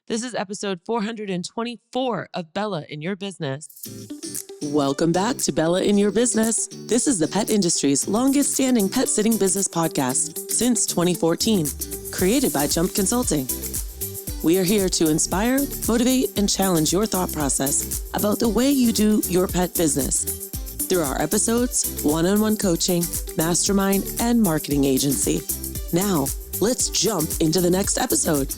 This is episode 424 of Bella in Your Business. Welcome back to Bella in Your Business. This is the pet industry's longest standing pet sitting business podcast since 2014, created by Jump Consulting. We are here to inspire, motivate, and challenge your thought process about the way you do your pet business through our episodes, one-on-one coaching, mastermind, and marketing agency. Now, let's jump into the next episode.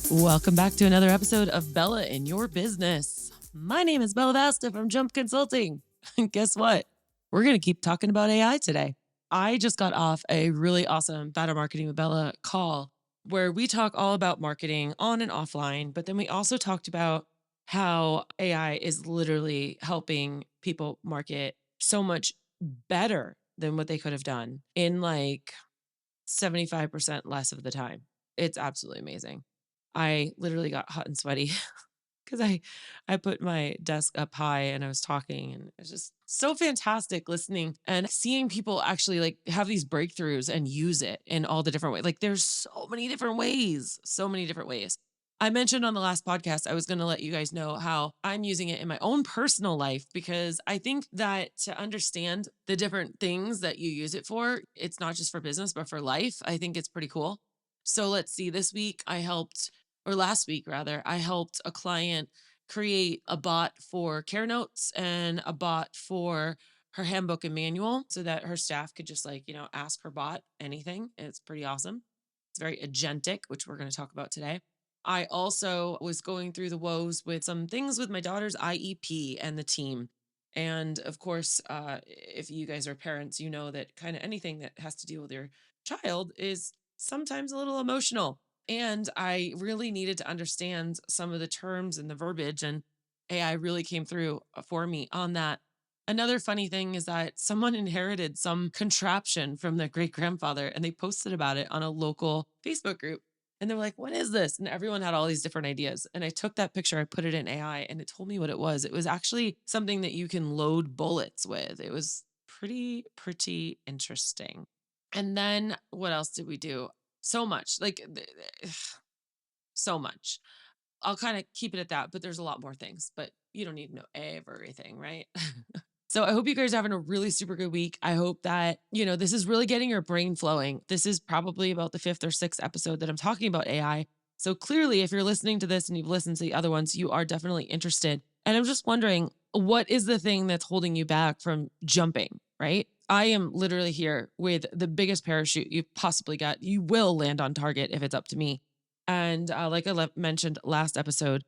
Welcome back to another episode of Bella in Your Business. My name is Bella Vasta from Jump Consulting. And guess what? We're going to keep talking about AI today. I just got off a really awesome Better Marketing with Bella call where we talk all about marketing on and offline, but then we also talked about how AI is literally helping people market so much better than what they could have done in like 75% less of the time. It's absolutely amazing. I literally got hot and sweaty because I put my desk up high and I was talking, and it's just so fantastic listening and seeing people actually like have these breakthroughs and use it in all the different ways. Like there's so many different ways. I mentioned on the last podcast, I was going to let you guys know how I'm using it in my own personal life, because I think that to understand the different things that you use it for, it's not just for business, but for life. I think it's pretty cool. So let's see, last week rather, I helped a client create a bot for care notes and a bot for her handbook and manual so that her staff could just ask her bot anything. It's pretty awesome. It's very agentic, which we're going to talk about today. I also was going through the woes with some things with my daughter's IEP and the team. And of course, if you guys are parents, you know that kind of anything that has to deal with your child is sometimes a little emotional. And I really needed to understand some of the terms and the verbiage, and AI really came through for me on that. Another funny thing is that someone inherited some contraption from their great grandfather and they posted about it on a local Facebook group. And they were like, what is this? And everyone had all these different ideas. And I took that picture, I put it in AI, and it told me what it was. It was actually something that you can load bullets with. It was pretty interesting. And then what else did we do? So much, so much. I'll kind of keep it at that, but there's a lot more things, but you don't need to know everything, right? So I hope you guys are having a really super good week. I hope that, this is really getting your brain flowing. This is probably about the 5th or 6th episode that I'm talking about AI. So clearly, if you're listening to this and you've listened to the other ones, you are definitely interested. And I'm just wondering, what is the thing that's holding you back from jumping, right? I am literally here with the biggest parachute you've possibly got. You will land on target if it's up to me. And like I mentioned last episode,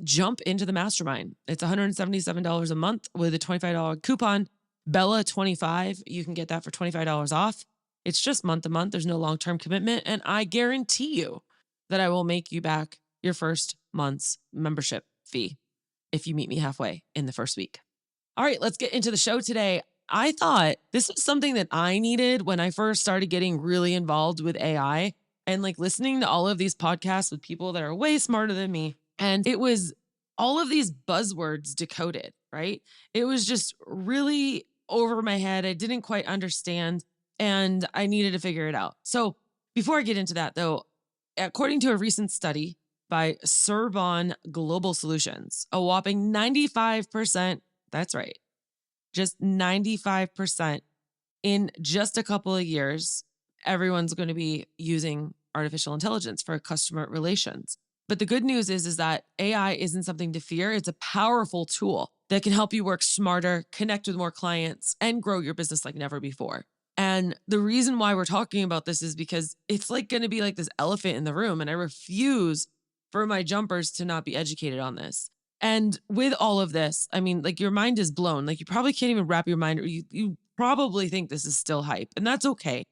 jump into the mastermind. It's $177 a month with a $25 coupon, Bella25. You can get that for $25 off. It's just month to month. There's no long-term commitment. And I guarantee you that I will make you back your first month's membership fee if you meet me halfway in the first week. All right, let's get into the show today. I thought this was something that I needed when I first started getting really involved with AI and listening to all of these podcasts with people that are way smarter than me. And it was all of these buzzwords decoded, right? It was just really over my head. I didn't quite understand and I needed to figure it out. So before I get into that though, according to a recent study by Cerbon Global Solutions, a whopping 95%, that's right, just 95% in just a couple of years, everyone's going to be using artificial intelligence for customer relations. But the good news is that AI isn't something to fear. It's a powerful tool that can help you work smarter, connect with more clients, and grow your business like never before. And the reason why we're talking about this is because it's going to be like this elephant in the room. And I refuse for my jumpers to not be educated on this. And with all of this, I mean, your mind is blown. You probably can't even wrap your mind, or you probably think this is still hype. And that's okay.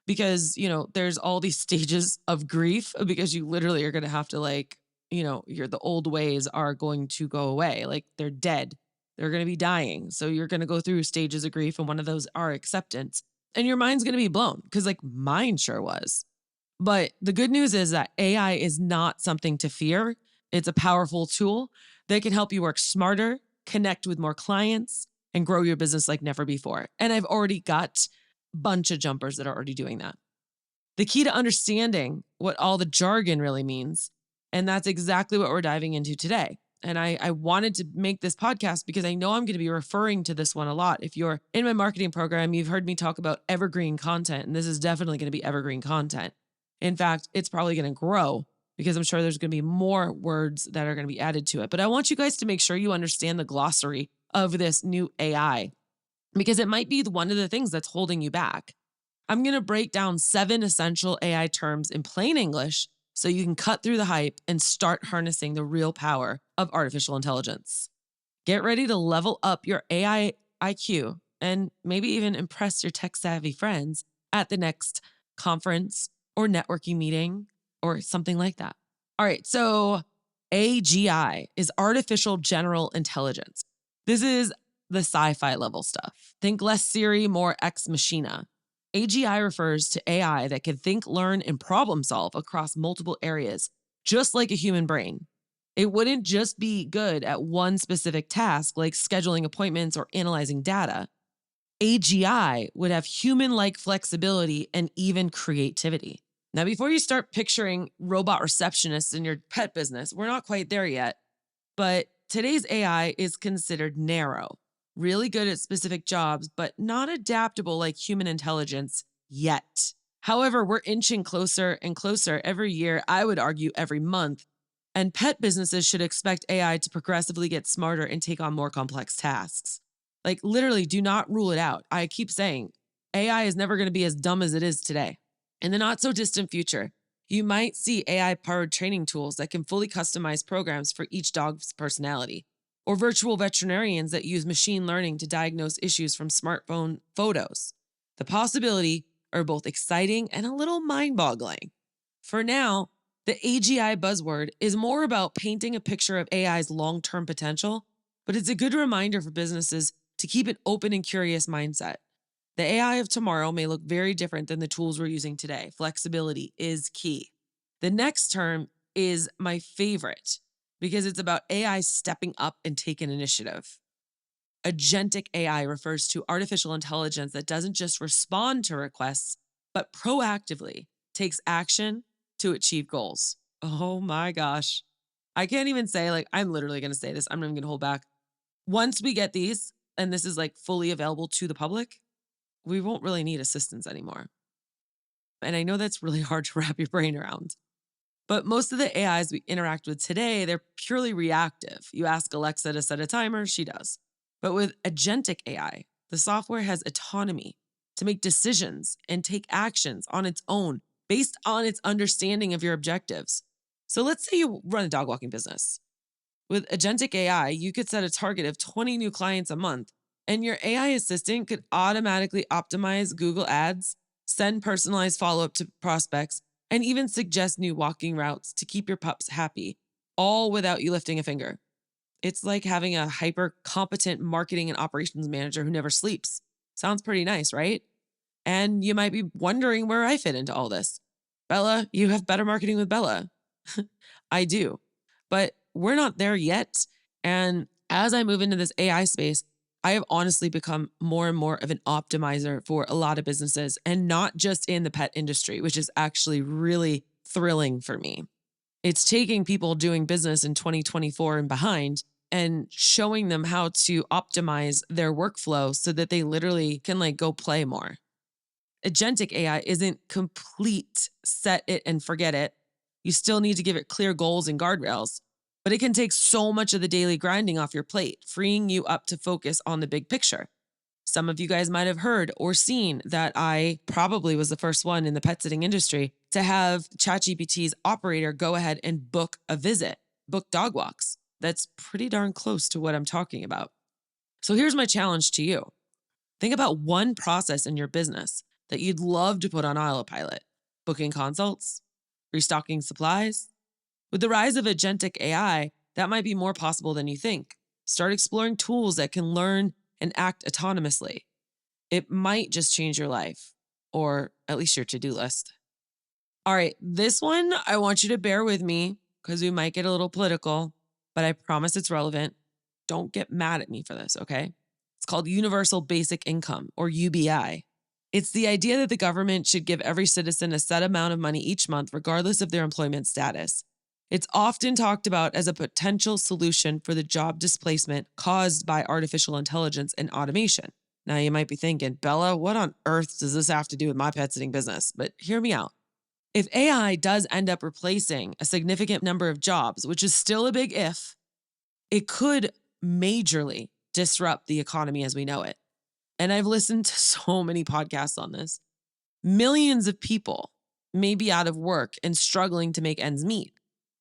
Because, there's all these stages of grief, because you literally are going to have to the old ways are going to go away. They're dead. They're going to be dying. So you're going to go through stages of grief. And one of those are acceptance. And your mind's going to be blown, because mine sure was. But the good news is that AI is not something to fear. It's a powerful tool that can help you work smarter, connect with more clients, and grow your business like never before. And I've already got bunch of jumpers that are already doing that. The key to understanding what all the jargon really means And that's exactly what we're diving into today. And I wanted to make this podcast because I know I'm going to be referring to this one a lot. If you're in my marketing program, you've heard me talk about evergreen content, and this is definitely going to be evergreen content. In fact, it's probably going to grow because I'm sure there's going to be more words that are going to be added to it. But I want you guys to make sure you understand the glossary of this new AI because it might be one of the things that's holding you back. I'm going to break down 7 essential AI terms in plain English so you can cut through the hype and start harnessing the real power of artificial intelligence. Get ready to level up your AI IQ and maybe even impress your tech savvy friends at the next conference or networking meeting or something like that. All right, so AGI is artificial general intelligence. This is the sci-fi level stuff. Think less Siri, more ex machina. AGI refers to AI that can think, learn, and problem solve across multiple areas, just like a human brain. It wouldn't just be good at one specific task like scheduling appointments or analyzing data. AGI would have human like flexibility and even creativity. Now, before you start picturing robot receptionists in your pet business, we're not quite there yet, but today's AI is considered narrow, really good at specific jobs, but not adaptable like human intelligence yet. However, we're inching closer and closer every year, I would argue every month, and pet businesses should expect AI to progressively get smarter and take on more complex tasks. Like, literally, do not rule it out. I keep saying AI is never going to be as dumb as it is today. In the not so distant future, you might see AI powered training tools that can fully customize programs for each dog's personality, or virtual veterinarians that use machine learning to diagnose issues from smartphone photos. The possibility are both exciting and a little mind boggling. For now, the AGI buzzword is more about painting a picture of AI's long term potential, but it's a good reminder for businesses to keep an open and curious mindset. The AI of tomorrow may look very different than the tools we're using today. Flexibility is key. The next term is my favorite because it's about AI stepping up and taking initiative. Agentic AI refers to artificial intelligence that doesn't just respond to requests, but proactively takes action to achieve goals. Oh my gosh. I can't even say, like, I'm literally going to say this. I'm not even going to hold back. Once we get these, and this is like fully available to the public, we won't really need assistance anymore. And I know that's really hard to wrap your brain around. But most of the AIs we interact with today, they're purely reactive. You ask Alexa to set a timer, she does. But with agentic AI, the software has autonomy to make decisions and take actions on its own based on its understanding of your objectives. So let's say you run a dog walking business. With agentic AI, you could set a target of 20 new clients a month, and your AI assistant could automatically optimize Google Ads, send personalized follow up to prospects, and even suggest new walking routes to keep your pups happy, all without you lifting a finger. It's like having a hyper competent marketing and operations manager who never sleeps. Sounds pretty nice, right? And you might be wondering where I fit into all this. Bella, you have better marketing with Bella. I do. But we're not there yet. And as I move into this AI space, I have honestly become more and more of an optimizer for a lot of businesses and not just in the pet industry, which is actually really thrilling for me. It's taking people doing business in 2024 and behind and showing them how to optimize their workflow so that they literally can like go play more. Agentic AI isn't complete set it and forget it. You still need to give it clear goals and guardrails, but it can take so much of the daily grinding off your plate, freeing you up to focus on the big picture. Some of you guys might have heard or seen that I probably was the first one in the pet sitting industry to have ChatGPT's operator go ahead and book a visit, book dog walks. That's pretty darn close to what I'm talking about. So here's my challenge to you. Think about one process in your business that you'd love to put on autopilot: booking consults, restocking supplies. With the rise of agentic AI, that might be more possible than you think. Start exploring tools that can learn and act autonomously. It might just change your life, or at least your to do list. All right, this one, I want you to bear with me because we might get a little political, but I promise it's relevant. Don't get mad at me for this, okay? It's called Universal Basic Income, or UBI. It's the idea that the government should give every citizen a set amount of money each month, regardless of their employment status. It's often talked about as a potential solution for the job displacement caused by artificial intelligence and automation. Now, you might be thinking, Bella, what on earth does this have to do with my pet sitting business? But hear me out. If AI does end up replacing a significant number of jobs, which is still a big if, it could majorly disrupt the economy as we know it. And I've listened to so many podcasts on this. Millions of people may be out of work and struggling to make ends meet.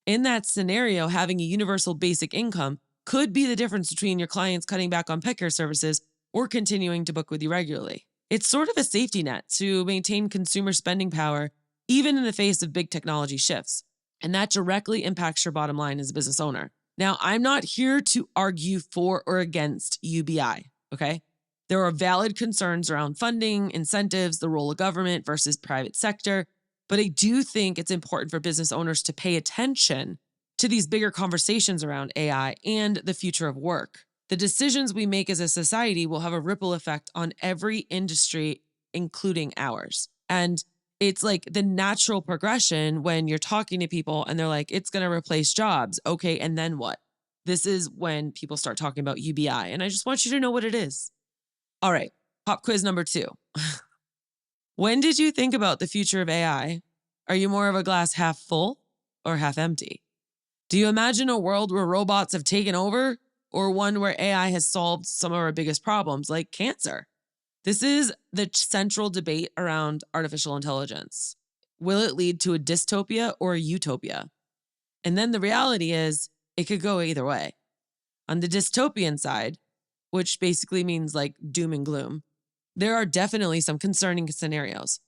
In that scenario, having a universal basic income could be the difference between your clients cutting back on pet care services or continuing to book with you regularly. It's sort of a safety net to maintain consumer spending power, even in the face of big technology shifts. And that directly impacts your bottom line as a business owner. Now, I'm not here to argue for or against UBI, okay? There are valid concerns around funding, incentives, the role of government versus private sector, but I do think it's important for business owners to pay attention to these bigger conversations around AI and the future of work. The decisions we make as a society will have a ripple effect on every industry, including ours. And it's like the natural progression when you're talking to people and they're like, it's going to replace jobs. Okay, and then what? This is when people start talking about UBI. And I just want you to know what it is. All right, pop quiz number 2. When did you think about the future of AI? Are you more of a glass half full or half empty? Do you imagine a world where robots have taken over or one where AI has solved some of our biggest problems like cancer? This is the central debate around artificial intelligence. Will it lead to a dystopia or a utopia? And then the reality is it could go either way. On the dystopian side, which basically means like doom and gloom, there are definitely some concerning scenarios.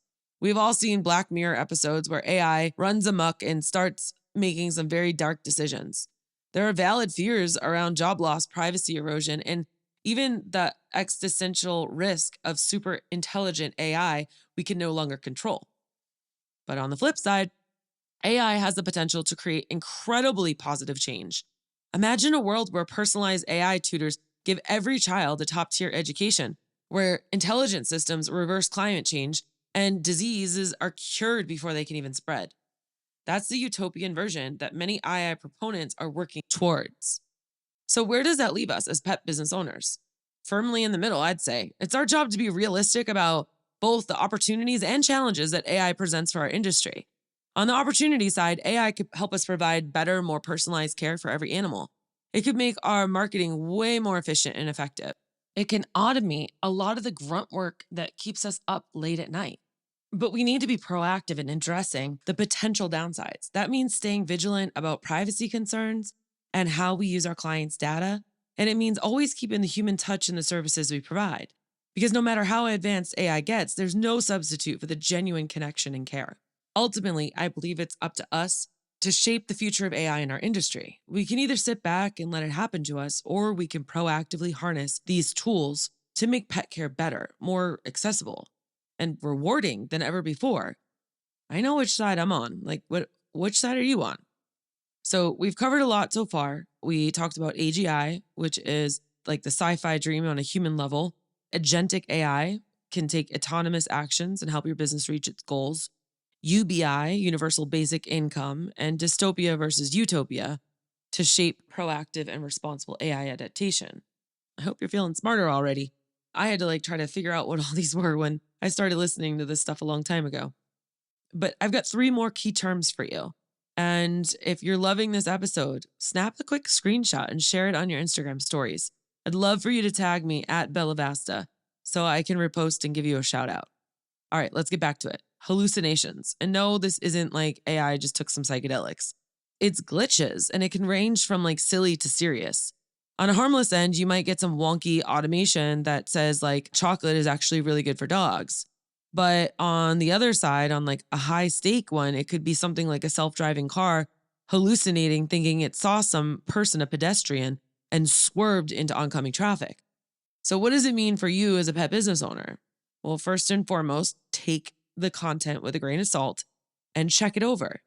We've all seen Black Mirror episodes where AI runs amok and starts making some very dark decisions. There are valid fears around job loss, privacy erosion, and even the existential risk of super intelligent AI we can no longer control. But on the flip side, AI has the potential to create incredibly positive change. Imagine a world where personalized AI tutors give every child a top tier education, where intelligent systems reverse climate change and diseases are cured before they can even spread. That's the utopian version that many AI proponents are working towards. So, where does that leave us as pet business owners? Firmly in the middle, I'd say. It's our job to be realistic about both the opportunities and challenges that AI presents for our industry. On the opportunity side, AI could help us provide better, more personalized care for every animal. It could make our marketing way more efficient and effective. It can automate a lot of the grunt work that keeps us up late at night. But we need to be proactive in addressing the potential downsides. That means staying vigilant about privacy concerns and how we use our clients' data. And it means always keeping the human touch in the services we provide. Because no matter how advanced AI gets, there's no substitute for the genuine connection and care. Ultimately, I believe it's up to us to shape the future of AI in our industry. We can either sit back and let it happen to us, or we can proactively harness these tools to make pet care better, more accessible, and rewarding than ever before. I know which side I'm on. Like, which side are you on? So we've covered a lot so far. We talked about AGI, which is like the sci-fi dream on a human level. Agentic AI can take autonomous actions and help your business reach its goals. UBI, universal basic income, and dystopia versus utopia to shape proactive and responsible AI adaptation. I hope you're feeling smarter already. I had to like try to figure out what all these were when I started listening to this stuff a long time ago. But I've got 3 more key terms for you. And if you're loving this episode, snap a quick screenshot and share it on your Instagram stories. I'd love for you to tag me at Bella Vasta so I can repost and give you a shout out. All right, let's get back to it. Hallucinations. And no, this isn't like AI just took some psychedelics. It's glitches, and it can range from like silly to serious. On a harmless end, you might get some wonky automation that says like chocolate is actually really good for dogs. But on the other side, on like a high stake one, it could be something like a self-driving car hallucinating, thinking it saw some person, a pedestrian, and swerved into oncoming traffic. So what does it mean for you as a pet business owner? Well, first and foremost, take the content with a grain of salt and check it over,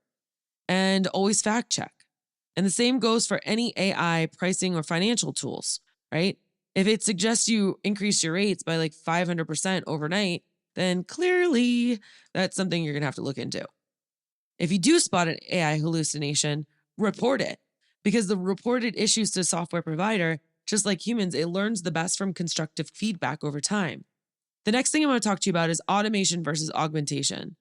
and always fact check. And the same goes for any AI pricing or financial tools, right? If it suggests you increase your rates by like 500% overnight, then clearly that's something you're going to have to look into. If you do spot an AI hallucination, report it, because the reported issues to software provider, just like humans, it learns the best from constructive feedback over time. The next thing I want to talk to you about is automation versus augmentation.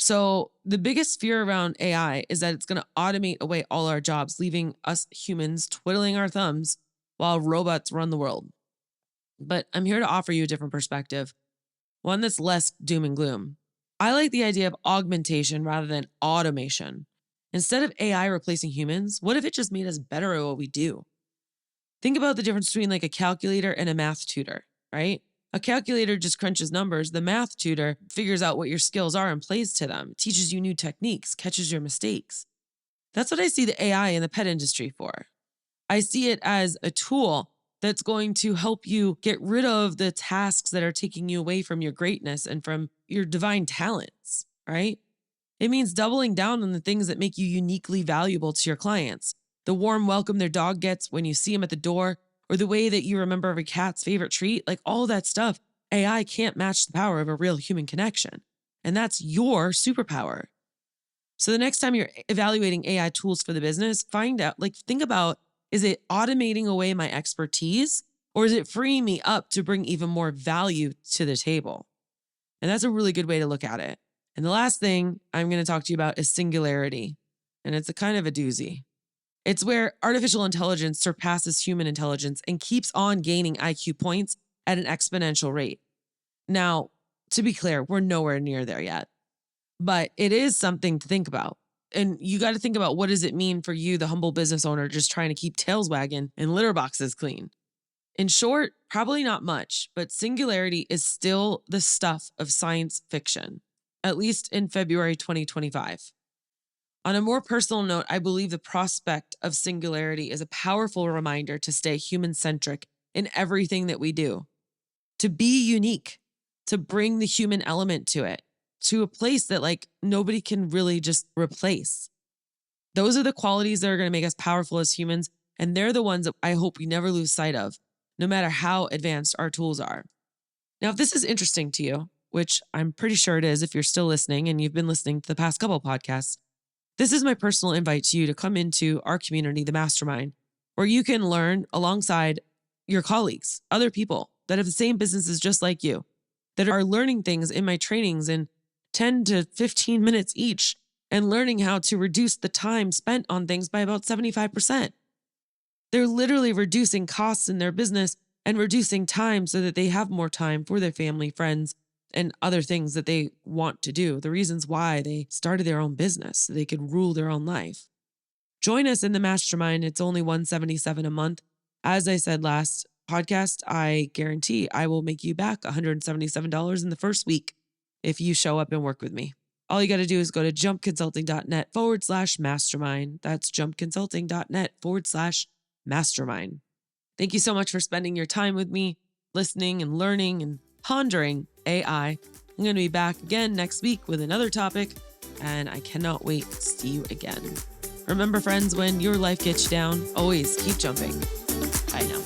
So, the biggest fear around AI is that it's going to automate away all our jobs, leaving us humans twiddling our thumbs while robots run the world. But I'm here to offer you a different perspective, one that's less doom and gloom. I like the idea of augmentation rather than automation. Instead of AI replacing humans, what if it just made us better at what we do? Think about the difference between like a calculator and a math tutor, right? A calculator just crunches numbers. The math tutor figures out what your skills are and plays to them, teaches you new techniques, catches your mistakes. That's what I see the AI in the pet industry for. I see it as a tool that's going to help you get rid of the tasks that are taking you away from your greatness and from your divine talents, right? It means doubling down on the things that make you uniquely valuable to your clients. The warm welcome their dog gets when you see them at the door, or the way that you remember every cat's favorite treat, like all that stuff. AI can't match the power of a real human connection. And that's your superpower. So the next time you're evaluating AI tools for the business, find out, like, think about, is it automating away my expertise, or is it freeing me up to bring even more value to the table? And that's a really good way to look at it. And the last thing I'm going to talk to you about is singularity. And it's a kind of a doozy. It's where artificial intelligence surpasses human intelligence and keeps on gaining IQ points at an exponential rate. Now, to be clear, we're nowhere near there yet, but it is something to think about. And you got to think about, what does it mean for you, the humble business owner, just trying to keep tails wagging and litter boxes clean? In short, probably not much, but singularity is still the stuff of science fiction, at least in February 2025. On a more personal note, I believe the prospect of singularity is a powerful reminder to stay human centric in everything that we do, to be unique, to bring the human element to it, to a place that like nobody can really just replace. Those are the qualities that are going to make us powerful as humans. And they're the ones that I hope we never lose sight of, no matter how advanced our tools are. Now, if this is interesting to you, which I'm pretty sure it is if you're still listening and you've been listening to the past couple of podcasts, this is my personal invite to you to come into our community, the Mastermind, where you can learn alongside your colleagues, other people that have the same businesses just like you, that are learning things in my trainings in 10 to 15 minutes each, and learning how to reduce the time spent on things by about 75%. They're literally reducing costs in their business and reducing time so that they have more time for their family, friends, and other things that they want to do. The reasons why they started their own business, so they could rule their own life. Join us in the mastermind. It's only $177 a month. As I said last podcast, I guarantee I will make you back $177 in the first week if you show up and work with me. All you got to do is go to jumpconsulting.net/mastermind. That's jumpconsulting.net/mastermind. Thank you so much for spending your time with me, listening and learning and pondering AI. I'm going to be back again next week with another topic, and I cannot wait to see you again. Remember, friends, when your life gets you down, always keep jumping. Bye now.